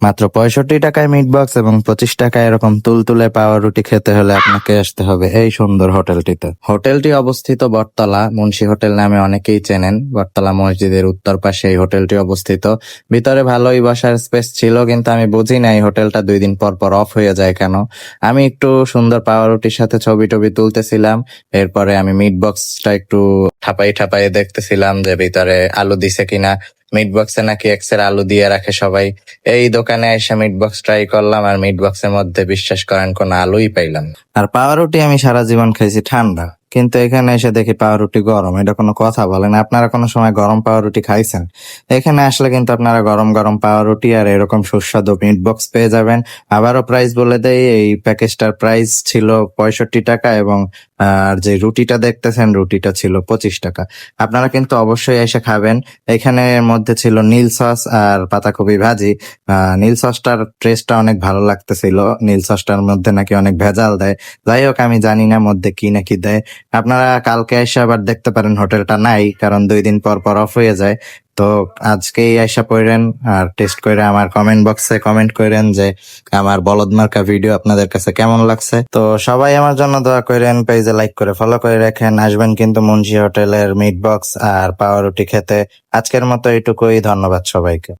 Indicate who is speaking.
Speaker 1: মাত্র 65 টাকায় meat box এবং 25 টাকায় এরকম তুলতুলে পাউরুটি খেতে হলে আপনাকে আসতে হবে এই সুন্দর হোটেলটিতে। হোটেলটি অবস্থিত বটতলা, মুন্সি হোটেল নামে অনেকেই চেনেন। বটতলা মসজিদের উত্তর পাশে এই হোটেলটি অবস্থিত। ভিতরে ভালোই বসার স্পেস ছিল, কিন্তু আমি বুঝি না এই হোটেলটা 2 দিন পর পর অফ হয়ে যায় কেন। আমি একটু সুন্দর পাউরুটির সাথে ছবি টবি তুলতেছিলাম, এরপরে আমি মিট বক্সটা একটু ঠাপাই ঠাপাই দেখতেছিলাম যে ভিতরে আলু দিছে কিনা। মিট বক্সে নাকি এক্সের আলু দিয়ে রাখে সবাই। এই দোকানে এসে মিট বক্স ট্রাই করলাম, আর মিট বক্সের মধ্যে বিশ্বাস করেন কোনো আলুই পাইলাম না। আর পাউরুটি আমি সারা জীবন খাইছি ঠান্ডা, কিন্তু এখানে এসে দেখি পাউরুটি গরম। এটা কোনো কথা বলেন? আপনারা কোনো সময় গরম পাউরুটি খাইছেন? এখানে আসলে কিন্তু আপনারা গরম গরম পাউরুটি আর এরকম সুস্বাদু মিট বক্স পেয়ে যাবেন। আবারও প্রাইস বলে দেই, এই প্যাকেজটার প্রাইস ছিল 65 টাকা, এবং আর যে রুটিটা দেখতেছেন রুটিটা ছিল 25 টাকা। আপনারা কিন্তু অবশ্যই এসে খাবেন। এখানে এর মধ্যে ছিল নীল সস আর পাতাকপি ভাজি। নীল সসটার টেস্টটা অনেক ভালো লাগতেছিল। নীল সসটার মধ্যে নাকি অনেক ভেজাল দেয়। যাই হোক, আমি জানি না মধ্যে কি নাকি দেয়। আপনারা কালকে এসে আবার দেখতে পারেন হোটেলটা নাই, কারণ 2 দিন পর পর অফ হয়ে যায়। তো আজকেই আইসা পড়েন আর টেস্ট করে আমার কমেন্ট বক্সে কমেন্ট করেন যে আমার বলদ মার্কা ভিডিও আপনাদের কাছে কেমন লাগছে। তো সবাই আমার জন্য দোয়া করেন, পেজে লাইক করে ফলো করে রাখেন। আসবেন কিন্তু মুন্সি হোটেলের মিট বক্স আর পাউরুটি খেতে। আজকের মতো এইটুকুই, ধন্যবাদ সবাইকে।